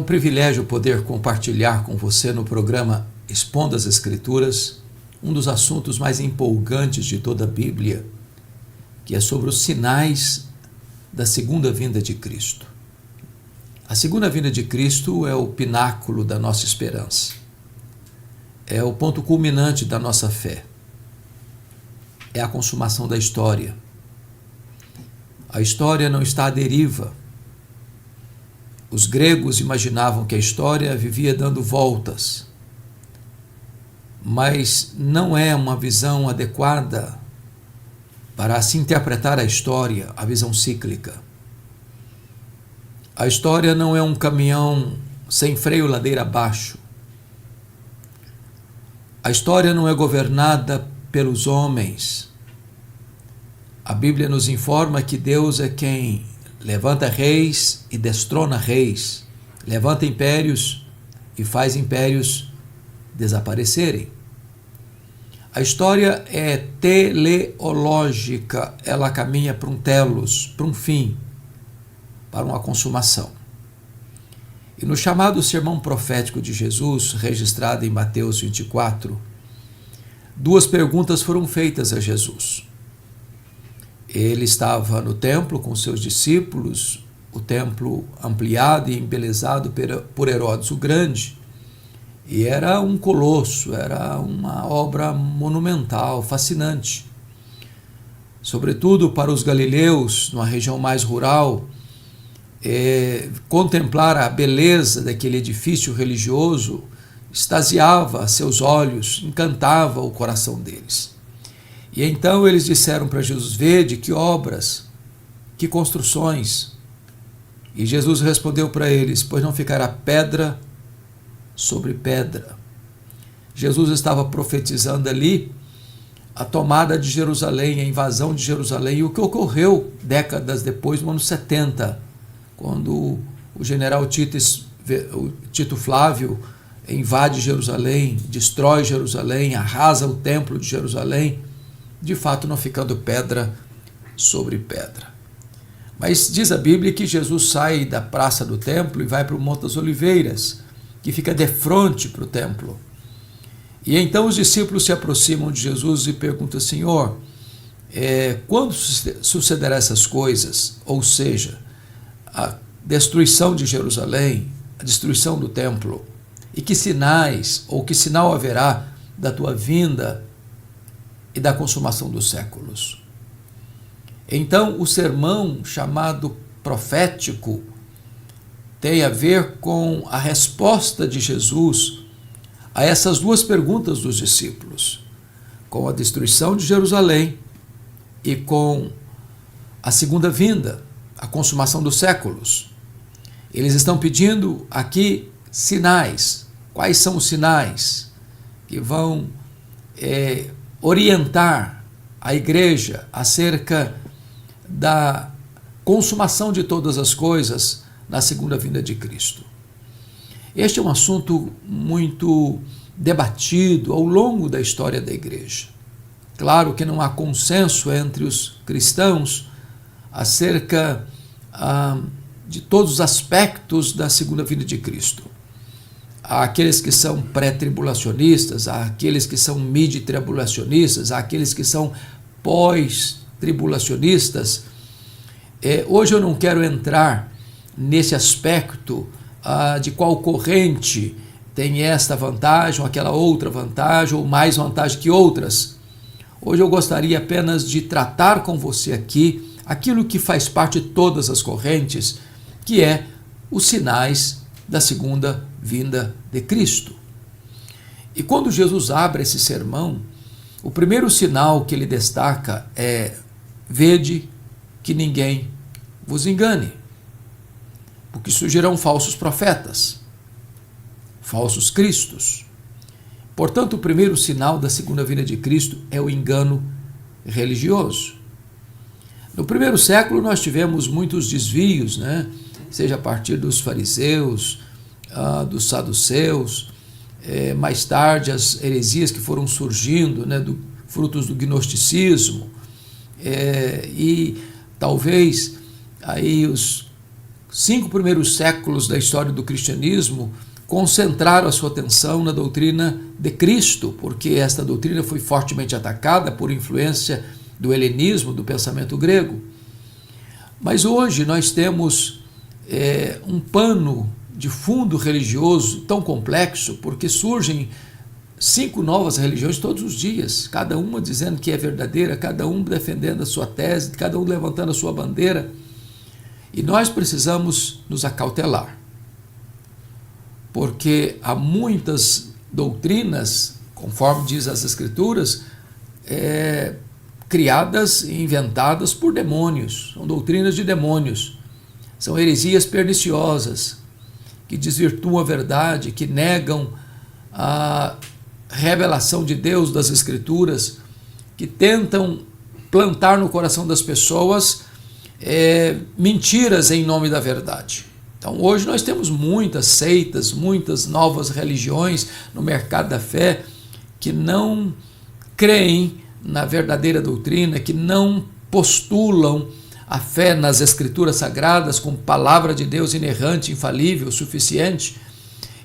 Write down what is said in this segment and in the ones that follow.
privilégio poder compartilhar com você no programa Expondo as Escrituras um dos assuntos mais empolgantes de toda a Bíblia, que é sobre os sinais da segunda vinda de Cristo. A segunda vinda de Cristo é o pináculo da nossa esperança. É o ponto culminante da nossa fé. É a consumação da história. A história não está à deriva. Os gregos imaginavam que a história vivia dando voltas, mas não é uma visão adequada para se interpretar a história, a visão cíclica. A história não é um caminhão sem freio ladeira abaixo. A história não é governada pelos homens. A Bíblia nos informa que Deus é quem levanta reis e destrona reis, levanta impérios e faz impérios desaparecerem. A história é teleológica, ela caminha para um telos, para um fim, para uma consumação. E no chamado sermão profético de Jesus, registrado em Mateus 24, duas perguntas foram feitas a Jesus. Ele estava no templo com seus discípulos, o templo ampliado e embelezado por Herodes o Grande, e era um colosso, era uma obra monumental, fascinante. Sobretudo para os galileus, numa região mais rural, contemplar a beleza daquele edifício religioso extasiava seus olhos, encantava o coração deles. E então eles disseram para Jesus: vede que obras, que construções. E Jesus respondeu para eles: pois não ficará pedra sobre pedra. Jesus estava profetizando ali a tomada de Jerusalém, a invasão de Jerusalém, e o que ocorreu décadas depois, no ano 70, quando o general Tito Flávio invade Jerusalém, destrói Jerusalém, arrasa o templo de Jerusalém, de fato não ficando pedra sobre pedra. Mas diz a Bíblia que Jesus sai da praça do templo e vai para o Monte das Oliveiras, que fica de frente para o templo. E então os discípulos se aproximam de Jesus e perguntam: Senhor, quando sucederá essas coisas? Ou seja, a destruição de Jerusalém, a destruição do templo, e que sinais, ou que sinal haverá da tua vinda e da consumação dos séculos? Então, o sermão chamado profético tem a ver com a resposta de Jesus a essas duas perguntas dos discípulos, com a destruição de Jerusalém e com a segunda vinda, a consumação dos séculos. Eles estão pedindo aqui sinais. Quais são os sinais que vão orientar a igreja acerca da consumação de todas as coisas na segunda vinda de Cristo? Este é um assunto muito debatido ao longo da história da igreja. Claro que não há consenso entre os cristãos acerca de todos os aspectos da segunda vinda de Cristo. Há aqueles que são pré-tribulacionistas, há aqueles que são mid-tribulacionistas, há aqueles que são pós-tribulacionistas. Hoje eu não quero entrar nesse aspecto de qual corrente tem esta vantagem ou aquela outra vantagem, ou mais vantagem que outras. Hoje eu gostaria apenas de tratar com você aqui aquilo que faz parte de todas as correntes, que é os sinais da segunda vinda de Cristo. E quando Jesus abre esse sermão, o primeiro sinal que ele destaca é: vede que ninguém vos engane, porque surgirão falsos profetas, falsos cristos. Portanto, o primeiro sinal da segunda vinda de Cristo é o engano religioso. No primeiro século nós tivemos muitos desvios, seja a partir dos fariseus, dos saduceus, mais tarde as heresias que foram surgindo, frutos do gnosticismo, e talvez aí os 5 primeiros séculos da história do cristianismo concentraram a sua atenção na doutrina de Cristo, porque esta doutrina foi fortemente atacada por influência do helenismo, do pensamento grego. Mas hoje nós temos um pano de fundo religioso tão complexo, porque surgem 5 novas religiões todos os dias, cada uma dizendo que é verdadeira, cada um defendendo a sua tese, cada um levantando a sua bandeira. E nós precisamos nos acautelar, porque há muitas doutrinas, conforme diz as Escrituras, criadas e inventadas por demônios, são doutrinas de demônios, são heresias perniciosas, que desvirtuam a verdade, que negam a revelação de Deus das Escrituras, que tentam plantar no coração das pessoas mentiras em nome da verdade. Então hoje nós temos muitas seitas, muitas novas religiões no mercado da fé que não creem na verdadeira doutrina, que não postulam a fé nas Escrituras Sagradas como palavra de Deus inerrante, infalível, suficiente.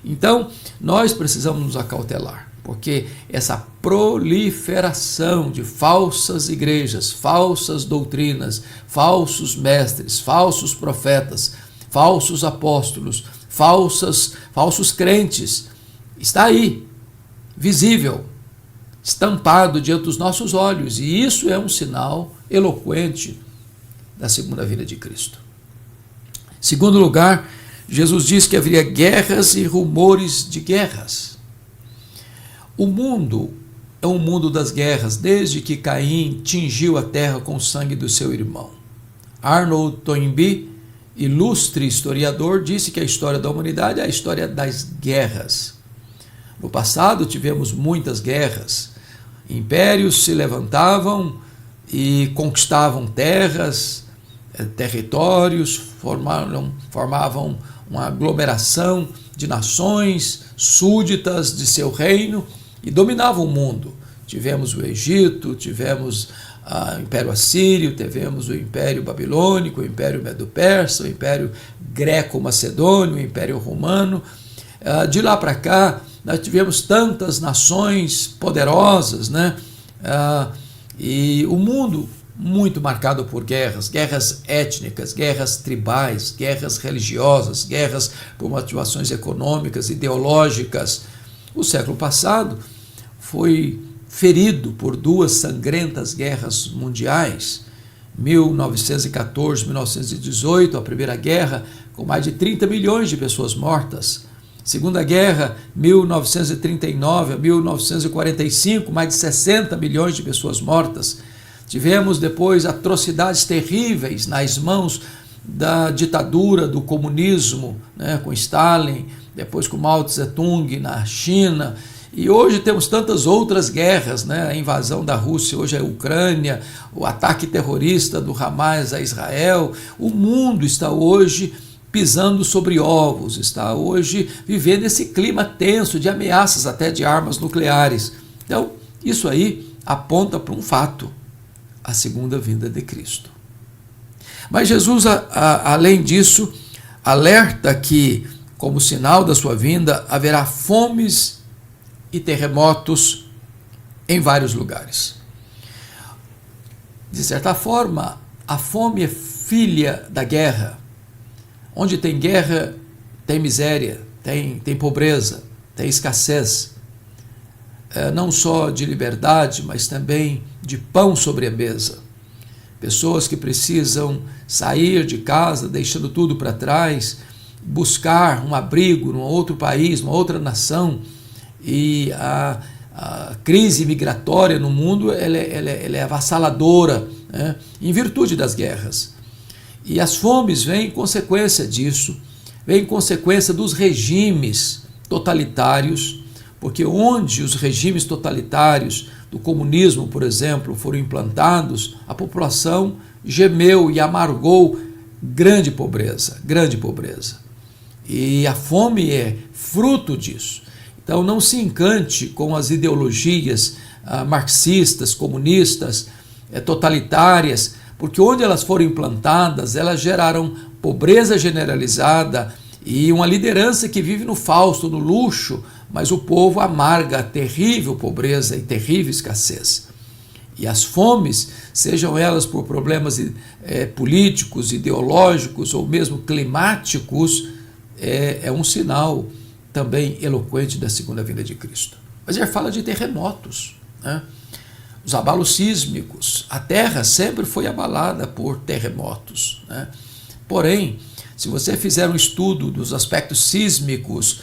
Então nós precisamos nos acautelar, porque essa proliferação de falsas igrejas, falsas doutrinas, falsos mestres, falsos profetas, falsos apóstolos, falsos crentes, está aí, visível, estampado diante dos nossos olhos, e isso é um sinal eloquente da segunda vinda de Cristo. Segundo lugar, Jesus diz que haveria guerras e rumores de guerras. O mundo é um mundo das guerras, desde que Caim tingiu a terra com o sangue do seu irmão. Arnold Toynbee, ilustre historiador, disse que a história da humanidade é a história das guerras. No passado tivemos muitas guerras. Impérios se levantavam e conquistavam terras, territórios, formavam uma aglomeração de nações súditas de seu reino e dominavam o mundo. Tivemos o Egito, tivemos o Império Assírio, tivemos o Império Babilônico, o Império Medo-Persa, o Império Greco-Macedônio, o Império Romano. De lá para cá, nós tivemos tantas nações poderosas, né? E o mundo muito marcado por guerras, guerras étnicas, guerras tribais, guerras religiosas, guerras por motivações econômicas, ideológicas. O século passado foi ferido por 2 sangrentas guerras mundiais, 1914, 1918, a Primeira Guerra, com mais de 30 milhões de pessoas mortas. Segunda Guerra, 1939 a 1945, mais de 60 milhões de pessoas mortas. Tivemos depois atrocidades terríveis nas mãos da ditadura do comunismo, né, com Stalin, depois com Mao Tse-tung na China. E hoje temos tantas outras guerras, né? A invasão da Rússia hoje é a Ucrânia, o ataque terrorista do Hamas a Israel. O mundo está hoje pisando sobre ovos, está hoje vivendo esse clima tenso de ameaças até de armas nucleares. Então, isso aí aponta para um fato: a segunda vinda de Cristo. Mas Jesus, além disso, alerta que, como sinal da sua vinda, haverá fomes e terremotos em vários lugares. De certa forma, a fome é filha da guerra. Onde tem guerra, tem miséria, tem pobreza, tem escassez, não só de liberdade, mas também de pão sobre a mesa. Pessoas que precisam sair de casa, deixando tudo para trás, buscar um abrigo num outro país, numa outra nação. E a crise migratória no mundo ela é avassaladora, né, em virtude das guerras. E as fomes vêm em consequência disso, vêm em consequência dos regimes totalitários, porque onde os regimes totalitários do comunismo, por exemplo, foram implantados, a população gemeu e amargou grande pobreza, grande pobreza. E a fome é fruto disso. Então não se encante com as ideologias marxistas, comunistas, totalitárias, porque onde elas foram implantadas, elas geraram pobreza generalizada e uma liderança que vive no fausto, no luxo, mas o povo amarga a terrível pobreza e terrível escassez. E as fomes, sejam elas por problemas políticos, ideológicos ou mesmo climáticos, é um sinal também eloquente da segunda vinda de Cristo. Mas ele fala de terremotos, né? Os abalos sísmicos. A terra sempre foi abalada por terremotos, né? Porém, se você fizer um estudo dos aspectos sísmicos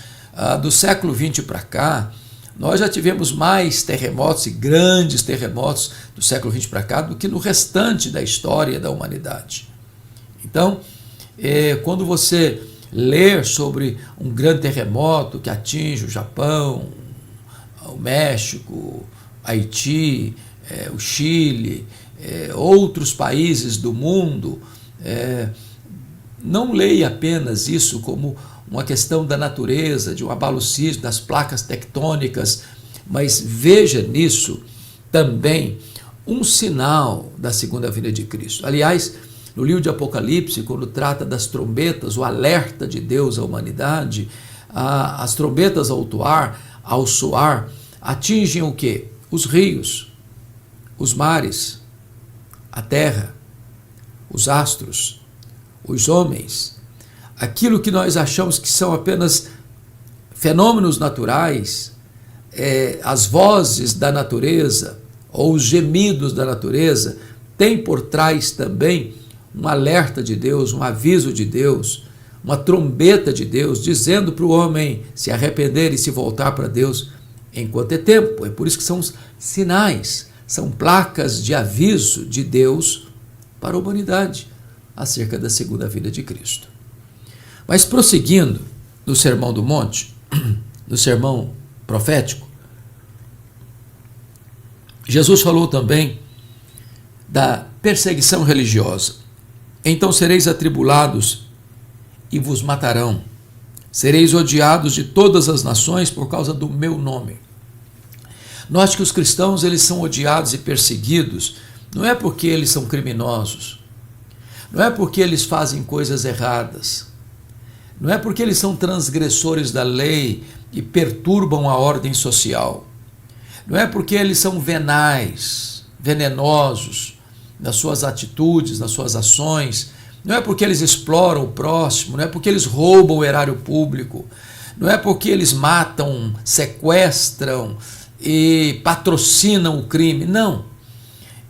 do século XX para cá, nós já tivemos mais terremotos e grandes terremotos do século XX para cá do que no restante da história da humanidade. Então, quando você ler sobre um grande terremoto que atinge o Japão, o México, Haiti, o Chile, outros países do mundo, não leia apenas isso como uma questão da natureza, de um abalo sísmico, das placas tectônicas, mas veja nisso também um sinal da segunda vinda de Cristo. Aliás, no livro de Apocalipse, quando trata das trombetas, o alerta de Deus à humanidade, as trombetas ao soar, atingem o quê? Os rios, os mares, a terra, os astros, os homens, aquilo que nós achamos que são apenas fenômenos naturais, as vozes da natureza ou os gemidos da natureza, tem por trás também um alerta de Deus, um aviso de Deus, uma trombeta de Deus, dizendo para o homem se arrepender e se voltar para Deus enquanto é tempo. É por isso que são sinais, são placas de aviso de Deus para a humanidade acerca da segunda vinda de Cristo. Mas prosseguindo no Sermão do Monte, no sermão profético, Jesus falou também da perseguição religiosa. Então sereis atribulados e vos matarão. Sereis odiados de todas as nações por causa do meu nome. Note que os cristãos, eles são odiados e perseguidos, não é porque eles são criminosos, não é porque eles fazem coisas erradas, não é porque eles são transgressores da lei e perturbam a ordem social, não é porque eles são venais, venenosos nas suas atitudes, nas suas ações, não é porque eles exploram o próximo, não é porque eles roubam o erário público, não é porque eles matam, sequestram e patrocinam o crime, não.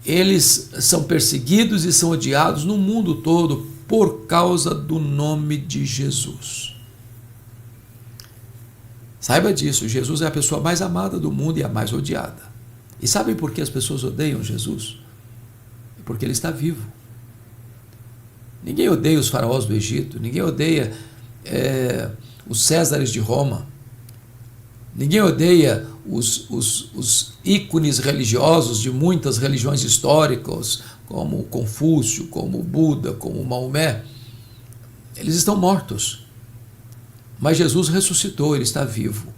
Eles são perseguidos e são odiados no mundo todo por causa do nome de Jesus. Saiba disso, Jesus é a pessoa mais amada do mundo e a mais odiada. E sabem por que as pessoas odeiam Jesus? Porque ele está vivo. Ninguém odeia os faraós do Egito, ninguém odeia os Césares de Roma, ninguém odeia os ícones religiosos de muitas religiões históricas, como Confúcio, como Buda, como Maomé. Eles estão mortos. Mas Jesus ressuscitou, ele está vivo.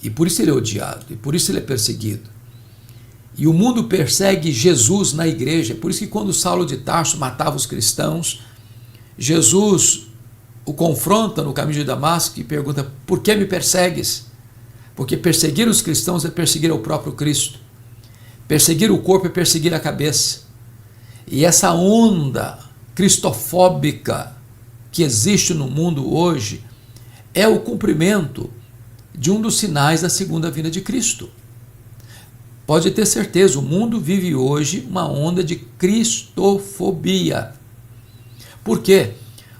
E por isso ele é odiado, e por isso ele é perseguido. E o mundo persegue Jesus na igreja. Por isso que quando Saulo de Tarso matava os cristãos, Jesus o confronta no caminho de Damasco e pergunta: por que me persegues? Porque perseguir os cristãos é perseguir o próprio Cristo. Perseguir o corpo é perseguir a cabeça. E essa onda cristofóbica que existe no mundo hoje é o cumprimento de um dos sinais da segunda vinda de Cristo. Pode ter certeza, o mundo vive hoje uma onda de cristofobia. Por quê?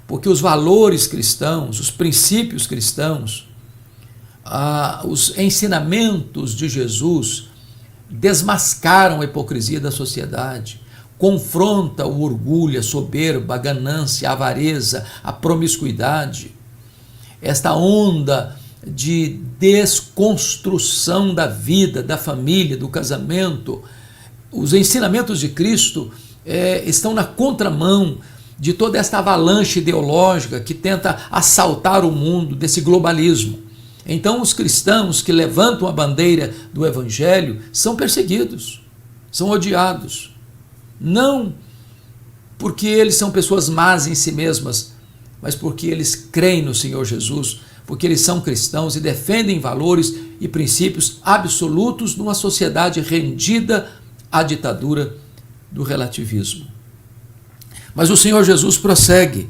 Porque os valores cristãos, os princípios cristãos, os ensinamentos de Jesus desmascaram a hipocrisia da sociedade, confronta o orgulho, a soberba, a ganância, a avareza, a promiscuidade. Esta onda de desconstrução da vida, da família, do casamento. Os ensinamentos de Cristo estão na contramão de toda esta avalanche ideológica que tenta assaltar o mundo desse globalismo. Então os cristãos que levantam a bandeira do Evangelho são perseguidos, são odiados. Não porque eles são pessoas más em si mesmas, mas porque eles creem no Senhor Jesus, porque eles são cristãos e defendem valores e princípios absolutos numa sociedade rendida à ditadura do relativismo. Mas o Senhor Jesus prossegue.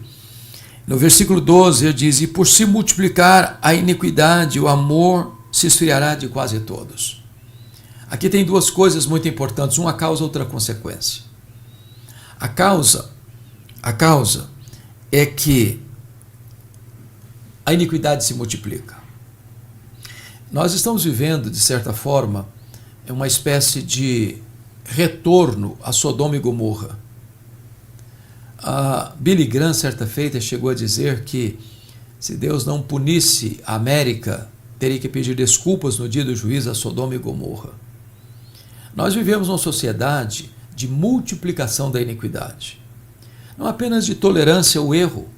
No versículo 12 ele diz: e por se multiplicar a iniquidade, o amor se esfriará de quase todos. Aqui tem duas coisas muito importantes, uma causa, outra consequência. A causa é que a iniquidade se multiplica. Nós estamos vivendo, de certa forma, uma espécie de retorno a Sodoma e Gomorra. A Billy Graham, certa feita, chegou a dizer que se Deus não punisse a América, teria que pedir desculpas no dia do juízo a Sodoma e Gomorra. Nós vivemos uma sociedade de multiplicação da iniquidade. Não apenas de tolerância ao erro.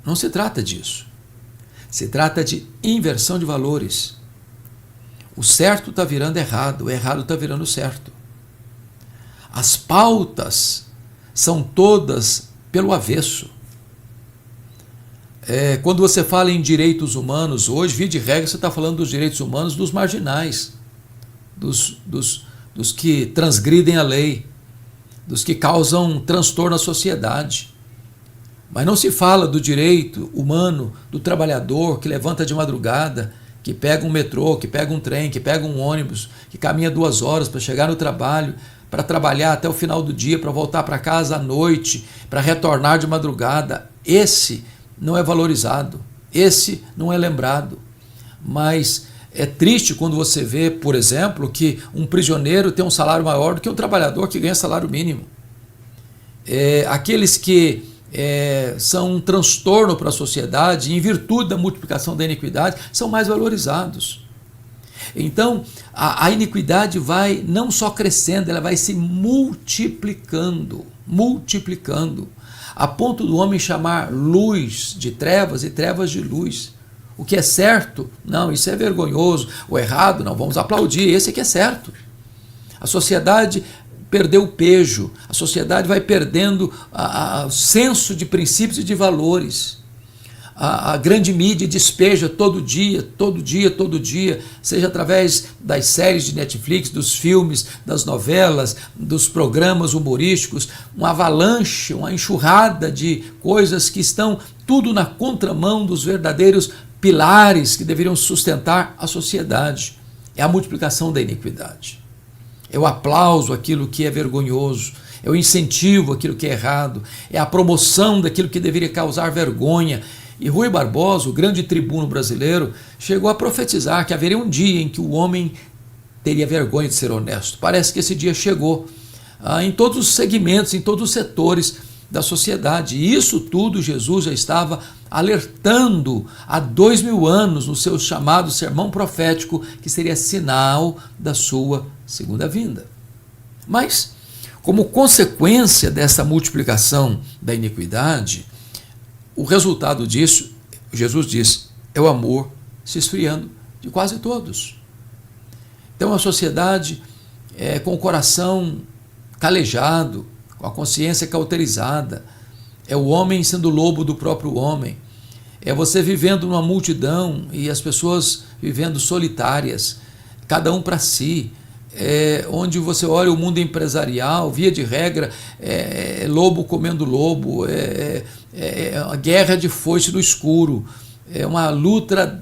Não se trata disso. Se trata de inversão de valores. O certo está virando errado, o errado está virando certo. As pautas são todas pelo avesso. Quando você fala em direitos humanos, hoje, via de regra, você está falando dos direitos humanos dos marginais, dos que transgridem a lei, dos que causam transtorno à sociedade. Mas não se fala do direito humano do trabalhador que levanta de madrugada, que pega um metrô, que pega um trem, que pega um ônibus, que caminha 2 horas para chegar no trabalho, para trabalhar até o final do dia, para voltar para casa à noite, para retornar de madrugada. Esse não é valorizado, esse não é lembrado. Mas é triste quando você vê, por exemplo, que um prisioneiro tem um salário maior do que um trabalhador que ganha salário mínimo. Aqueles que são um transtorno para a sociedade, em virtude da multiplicação da iniquidade, são mais valorizados. Então, a iniquidade vai não só crescendo, ela vai se multiplicando, a ponto do homem chamar luz de trevas e trevas de luz. O que é certo? Não, isso é vergonhoso. O errado? Não, vamos aplaudir, esse que é certo. A sociedade perdeu o pejo, a sociedade vai perdendo o senso de princípios e de valores. A grande mídia despeja todo dia, seja através das séries de Netflix, dos filmes, das novelas, dos programas humorísticos, uma avalanche, uma enxurrada de coisas que estão tudo na contramão dos verdadeiros pilares que deveriam sustentar a sociedade. É a multiplicação da iniquidade. É o aplauso àquilo que é vergonhoso, é o incentivo àquilo que é errado, é a promoção daquilo que deveria causar vergonha. E Rui Barbosa, o grande tribuno brasileiro, chegou a profetizar que haveria um dia em que o homem teria vergonha de ser honesto. Parece que esse dia chegou em todos os segmentos, em todos os setores da sociedade. E isso tudo Jesus já estava alertando há 2000 anos no seu chamado sermão profético, que seria sinal da sua segunda vinda. Mas, como consequência dessa multiplicação da iniquidade, o resultado disso, Jesus disse, é o amor se esfriando de quase todos. Então a sociedade com o coração calejado, com a consciência cauterizada, é o homem sendo lobo do próprio homem, é você vivendo numa multidão e as pessoas vivendo solitárias, cada um para si, onde você olha o mundo empresarial, via de regra, lobo comendo lobo, uma guerra de foice no escuro, é uma luta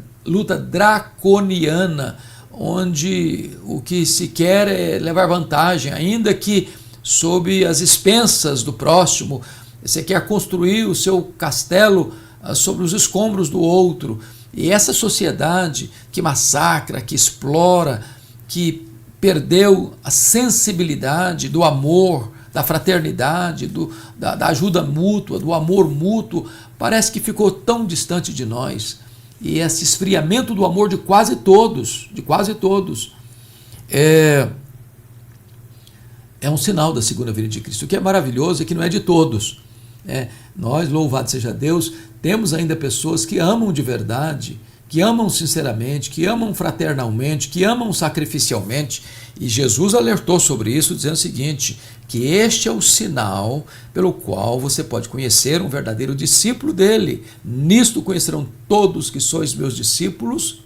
draconiana, onde o que se quer é levar vantagem, ainda que sob as expensas do próximo. Você quer construir o seu castelo sobre os escombros do outro. E essa sociedade que massacra, que explora, que perdeu a sensibilidade do amor, da fraternidade, da ajuda mútua, do amor mútuo, parece que ficou tão distante de nós. E esse esfriamento do amor de quase todos, é um sinal da segunda vinda de Cristo. O que é maravilhoso é que não é de todos. Nós, louvado seja Deus, temos ainda pessoas que amam de verdade, que amam sinceramente, que amam fraternalmente, que amam sacrificialmente. E Jesus alertou sobre isso, dizendo o seguinte, que este é o sinal pelo qual você pode conhecer um verdadeiro discípulo dele. Nisto conhecerão todos que sois meus discípulos,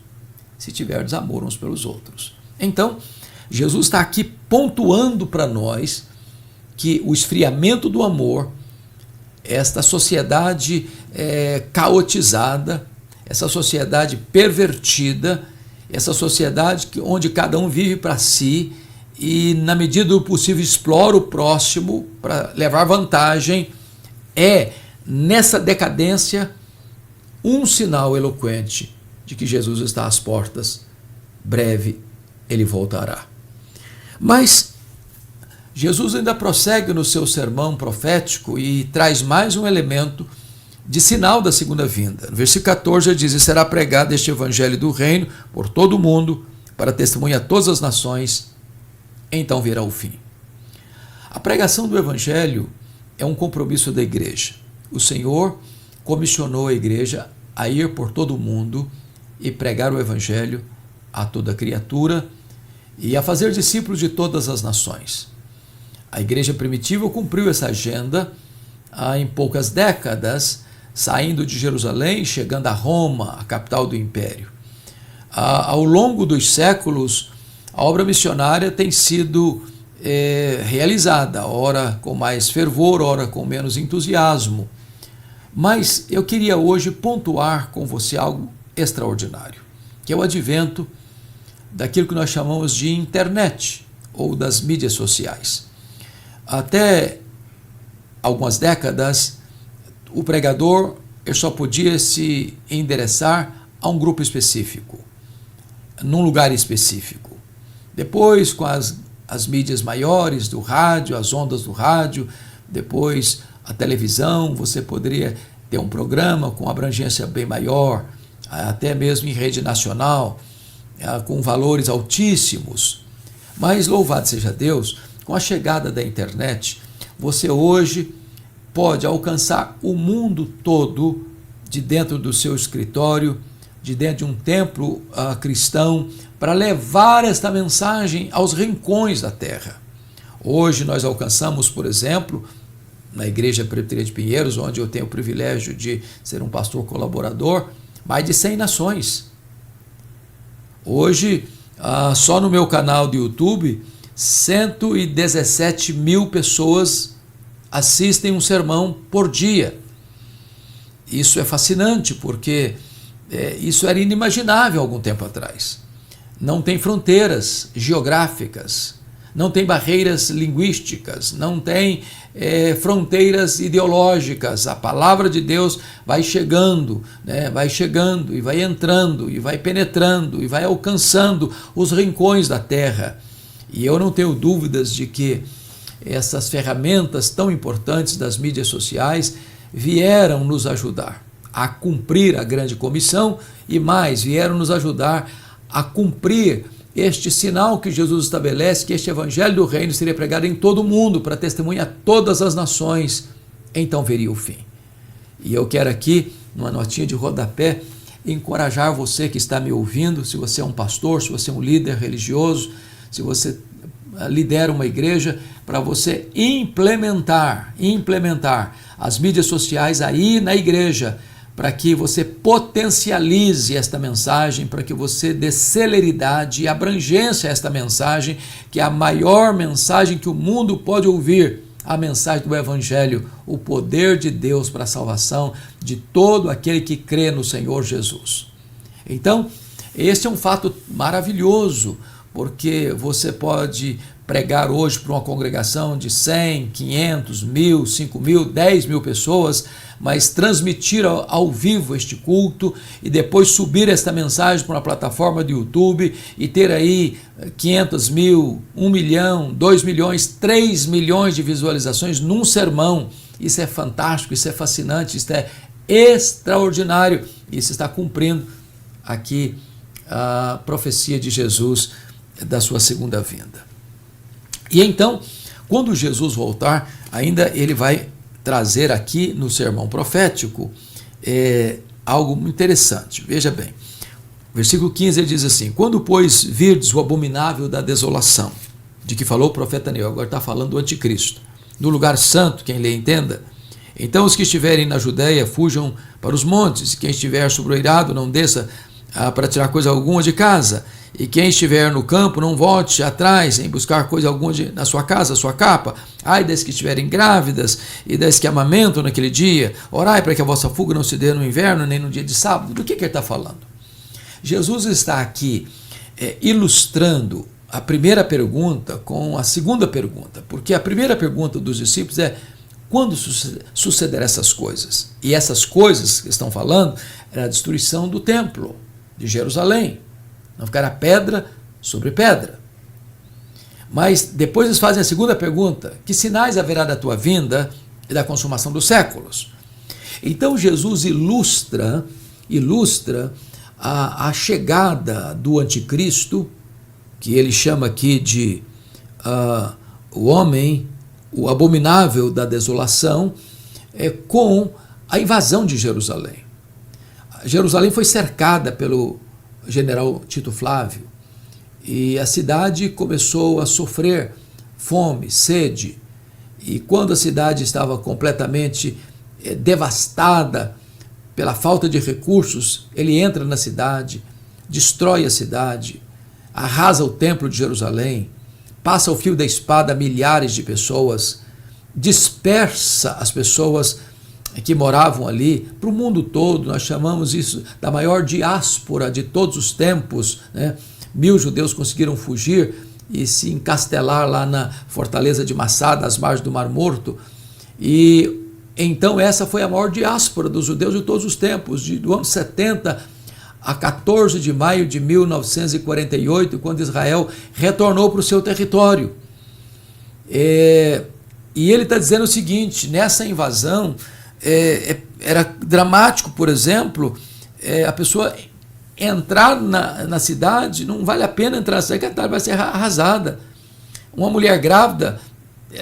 se tiverdes amor uns pelos outros. Então, Jesus está aqui pontuando para nós que o esfriamento do amor, esta sociedade caotizada, essa sociedade pervertida, essa sociedade onde cada um vive para si e, na medida do possível, explora o próximo para levar vantagem, é, nessa decadência, um sinal eloquente de que Jesus está às portas. Breve ele voltará. Mas Jesus ainda prossegue no seu sermão profético e traz mais um elemento de sinal da segunda vinda. No versículo 14 ele diz, e será pregado este evangelho do reino por todo o mundo, para testemunhar a todas as nações, então virá o fim. A pregação do evangelho é um compromisso da igreja. O Senhor comissionou a igreja a ir por todo o mundo e pregar o evangelho a toda criatura e a fazer discípulos de todas as nações. A igreja primitiva cumpriu essa agenda em poucas décadas, saindo de Jerusalém, chegando a Roma, a capital do império. Ao longo dos séculos, a obra missionária tem sido realizada, ora com mais fervor, ora com menos entusiasmo. Mas eu queria hoje pontuar com você algo extraordinário, que é o advento daquilo que nós chamamos de internet, ou das mídias sociais. Até algumas décadas, o pregador ele só podia se endereçar a um grupo específico, num lugar específico. Depois, com as mídias maiores do rádio, as ondas do rádio, depois a televisão, você poderia ter um programa com abrangência bem maior, até mesmo em rede nacional, com valores altíssimos. Mas louvado seja Deus, com a chegada da internet, você hoje pode alcançar o mundo todo de dentro do seu escritório, de dentro de um templo cristão, para levar esta mensagem aos rincões da terra. Hoje nós alcançamos, por exemplo, na Igreja Presbiteriana de Pinheiros, onde eu tenho o privilégio de ser um pastor colaborador, mais de 100 nações. Hoje, só no meu canal do YouTube, 117 mil pessoas assistem um sermão por dia. Isso é fascinante, porque isso era inimaginável algum tempo atrás. Não tem fronteiras geográficas, não tem barreiras linguísticas, não tem fronteiras ideológicas. A palavra de Deus vai chegando, vai chegando e vai entrando e vai penetrando e vai alcançando os rincões da terra. E eu não tenho dúvidas de que essas ferramentas tão importantes das mídias sociais vieram nos ajudar a cumprir a grande comissão e mais, vieram nos ajudar a cumprir este sinal que Jesus estabelece, que este evangelho do reino seria pregado em todo o mundo para testemunhar todas as nações, então veria o fim. E eu quero aqui, numa notinha de rodapé, encorajar você que está me ouvindo, se você é um pastor, se você é um líder religioso, se você lidera uma igreja, para você implementar as mídias sociais aí na igreja, para que você potencialize esta mensagem, para que você dê celeridade e abrangência a esta mensagem, que é a maior mensagem que o mundo pode ouvir, a mensagem do Evangelho, o poder de Deus para a salvação de todo aquele que crê no Senhor Jesus. Então, este é um fato maravilhoso, porque você pode pregar hoje para uma congregação de 100, 500, 1.000, 5.000, 10.000 pessoas, mas transmitir ao vivo este culto e depois subir esta mensagem para uma plataforma do YouTube e ter aí 500 mil, 1 milhão, 2 milhões, 3 milhões de visualizações num sermão. Isso é fantástico, isso é fascinante, isso é extraordinário. Isso está cumprindo aqui a profecia de Jesus da sua segunda vinda. E então, quando Jesus voltar, ainda ele vai trazer aqui no sermão profético algo interessante. Veja bem, Versículo 15 ele diz assim: quando, pois, virdes o abominável da desolação, de que falou o profeta Daniel, agora está falando do anticristo, no lugar santo, quem lê entenda, então os que estiverem na Judéia fujam para os montes, e quem estiver sobre o eirado não desça para tirar coisa alguma de casa, e quem estiver no campo não volte atrás em buscar coisa alguma na sua casa, sua capa. Ai das que estiverem grávidas e das que amamentam naquele dia, orai para que a vossa fuga não se dê no inverno nem no dia de sábado. Do que ele está falando? Jesus está aqui ilustrando a primeira pergunta com a segunda pergunta, porque a primeira pergunta dos discípulos é: quando sucederão essas coisas? E essas coisas que estão falando é a destruição do templo de Jerusalém. Não ficará pedra sobre pedra. Mas depois eles fazem a segunda pergunta: que sinais haverá da tua vinda e da consumação dos séculos? Então Jesus ilustra a chegada do anticristo, que ele chama aqui de o homem, o abominável da desolação, com a invasão de Jerusalém. Jerusalém foi cercada pelo general Tito Flávio e a cidade começou a sofrer fome, sede, e quando a cidade estava completamente devastada pela falta de recursos, ele entra na cidade, destrói a cidade, arrasa o templo de Jerusalém, passa o fio da espada a milhares de pessoas, dispersa as pessoas que moravam ali para o mundo todo. Nós chamamos isso da maior diáspora de todos os tempos, né? 1000 judeus conseguiram fugir e se encastelar lá na fortaleza de Massada, às margens do Mar Morto, e então essa foi a maior diáspora dos judeus de todos os tempos, do ano 70 a 14 de maio de 1948, quando Israel retornou para o seu território. E ele está dizendo o seguinte: nessa invasão, era dramático, por exemplo, a pessoa entrar na cidade, não vale a pena entrar na cidade, que a cidade vai ser arrasada. Uma mulher grávida,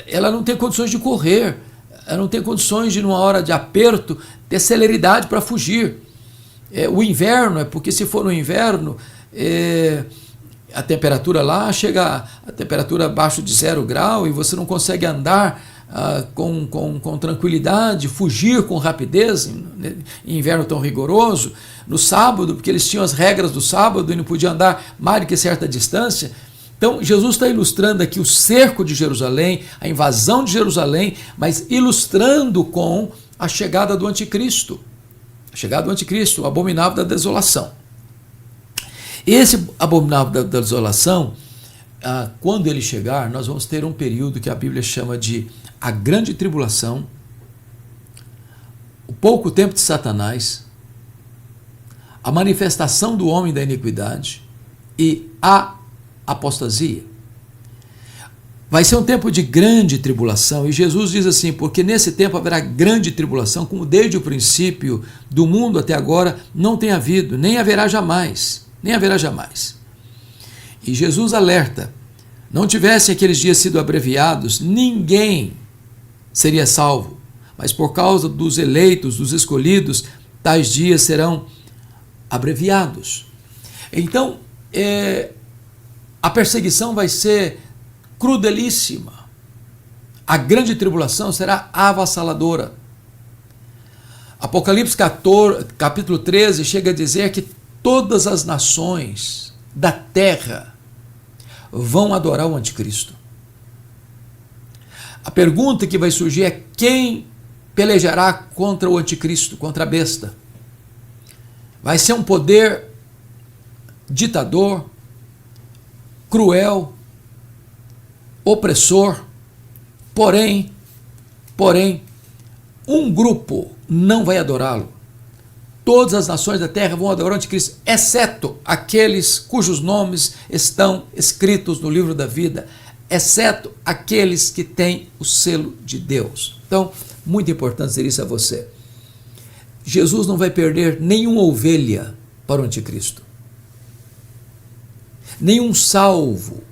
ela não tem condições de correr, ela não tem condições de, numa hora de aperto, ter celeridade para fugir. O inverno, porque se for no inverno, a temperatura lá chega a temperatura abaixo de 0 grau e você não consegue andar com tranquilidade, fugir com rapidez em inverno tão rigoroso. No sábado, porque eles tinham as regras do sábado e não podiam andar mais do que certa distância. Então Jesus está ilustrando aqui o cerco de Jerusalém, a invasão de Jerusalém, mas ilustrando com a chegada do anticristo. A chegada do anticristo, o abominável da desolação. Esse abominável da desolação, quando ele chegar, nós vamos ter um período que a Bíblia chama de a grande tribulação, o pouco tempo de Satanás, a manifestação do homem da iniquidade e a apostasia. Vai ser um tempo de grande tribulação, e Jesus diz assim: porque nesse tempo haverá grande tribulação, como desde o princípio do mundo até agora não tem havido, nem haverá jamais, nem haverá jamais. E Jesus alerta: não tivessem aqueles dias sido abreviados, ninguém seria salvo, mas por causa dos eleitos, dos escolhidos, tais dias serão abreviados. Então, a perseguição vai ser crudelíssima. A grande tribulação será avassaladora. Apocalipse 14, capítulo 13 chega a dizer que todas as nações da terra vão adorar o anticristo. A pergunta que vai surgir é: quem pelejará contra o anticristo, contra a besta? Vai ser um poder ditador, cruel, opressor, porém, um grupo não vai adorá-lo. Todas as nações da terra vão adorar o anticristo, exceto aqueles cujos nomes estão escritos no livro da vida, exceto aqueles que têm o selo de Deus. Então, muito importante dizer isso a você. Jesus não vai perder nenhuma ovelha para o anticristo. Nenhum salvo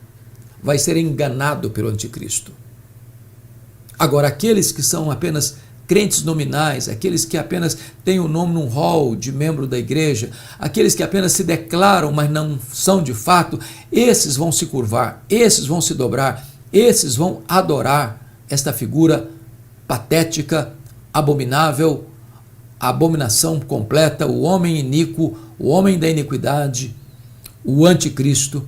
vai ser enganado pelo anticristo. Agora, aqueles que são apenas crentes nominais, aqueles que apenas têm o nome num hall de membro da igreja, aqueles que apenas se declaram, mas não são de fato, esses vão se curvar, esses vão se dobrar, esses vão adorar esta figura patética, abominável, a abominação completa, o homem iníquo, o homem da iniquidade, o anticristo.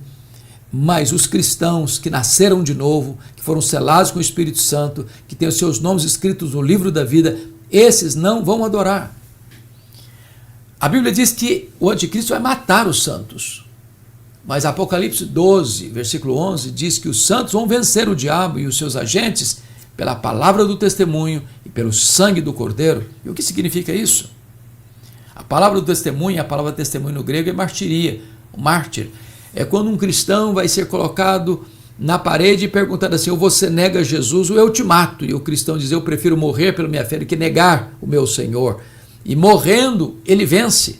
Mas os cristãos que nasceram de novo, que foram selados com o Espírito Santo, que têm os seus nomes escritos no livro da vida, esses não vão adorar. A Bíblia diz que o anticristo vai matar os santos. Mas Apocalipse 12, versículo 11, diz que os santos vão vencer o diabo e os seus agentes pela palavra do testemunho e pelo sangue do Cordeiro. E o que significa isso? A palavra do testemunho, a palavra testemunho no grego é martiria, o mártir. É quando um cristão vai ser colocado na parede e perguntado assim: ou você nega Jesus ou eu te mato. E o cristão diz: eu prefiro morrer pela minha fé do que negar o meu Senhor. E morrendo, ele vence.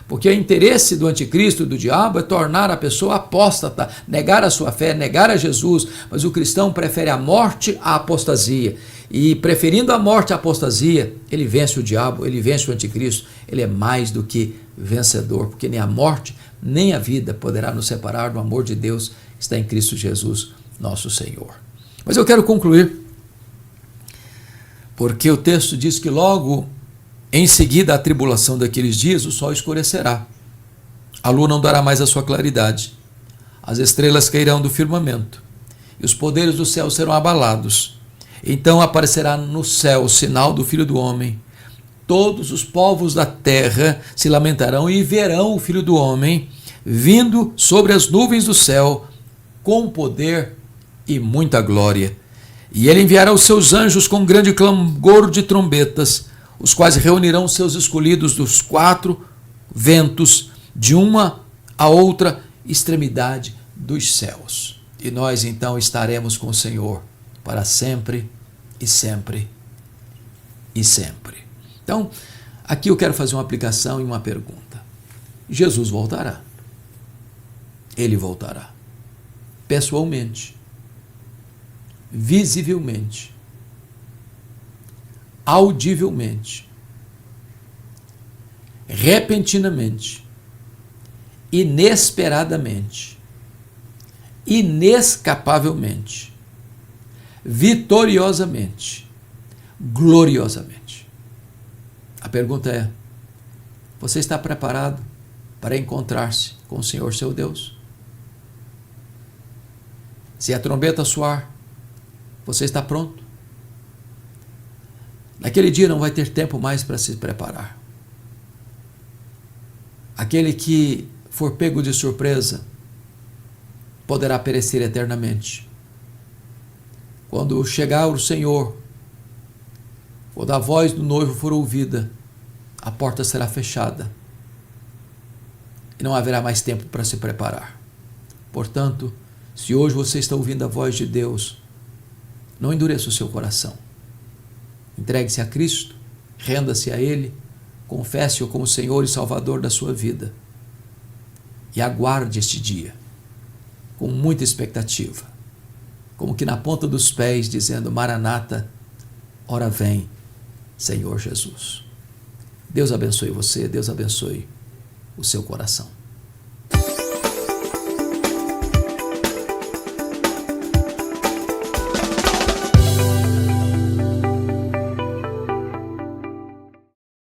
Porque o interesse do anticristo e do diabo é tornar a pessoa apóstata, negar a sua fé, negar a Jesus. Mas o cristão prefere a morte à apostasia. E preferindo a morte à apostasia, ele vence o diabo, ele vence o anticristo. Ele é mais do que vencedor, porque nem a morte, nem a vida poderá nos separar do amor de Deus que está em Cristo Jesus, nosso Senhor. Mas eu quero concluir, porque o texto diz que logo em seguida à tribulação daqueles dias, o sol escurecerá, a lua não dará mais a sua claridade, as estrelas cairão do firmamento, e os poderes do céu serão abalados. Então aparecerá no céu o sinal do Filho do Homem. Todos os povos da terra se lamentarão e verão o Filho do Homem vindo sobre as nuvens do céu com poder e muita glória. E ele enviará os seus anjos com grande clamor de trombetas, os quais reunirão seus escolhidos dos 4 ventos, de uma a outra extremidade dos céus. E nós então estaremos com o Senhor para sempre e sempre e sempre. Então, aqui eu quero fazer uma aplicação e uma pergunta. Jesus voltará. Ele voltará. Pessoalmente. Visivelmente. Audivelmente. Repentinamente. Inesperadamente. Inescapavelmente. Vitoriosamente. Gloriosamente. A pergunta é: você está preparado para encontrar-se com o Senhor seu Deus? Se a trombeta soar, você está pronto? Naquele dia não vai ter tempo mais para se preparar. Aquele que for pego de surpresa poderá perecer eternamente. Quando chegar o Senhor, quando a voz do noivo for ouvida, a porta será fechada e não haverá mais tempo para se preparar. Portanto, se hoje você está ouvindo a voz de Deus, não endureça o seu coração. Entregue-se a Cristo, renda-se a Ele, confesse-o como Senhor e Salvador da sua vida e aguarde este dia com muita expectativa, como que na ponta dos pés, dizendo: Maranata, ora vem, Senhor Jesus. Deus abençoe você, Deus abençoe o seu coração.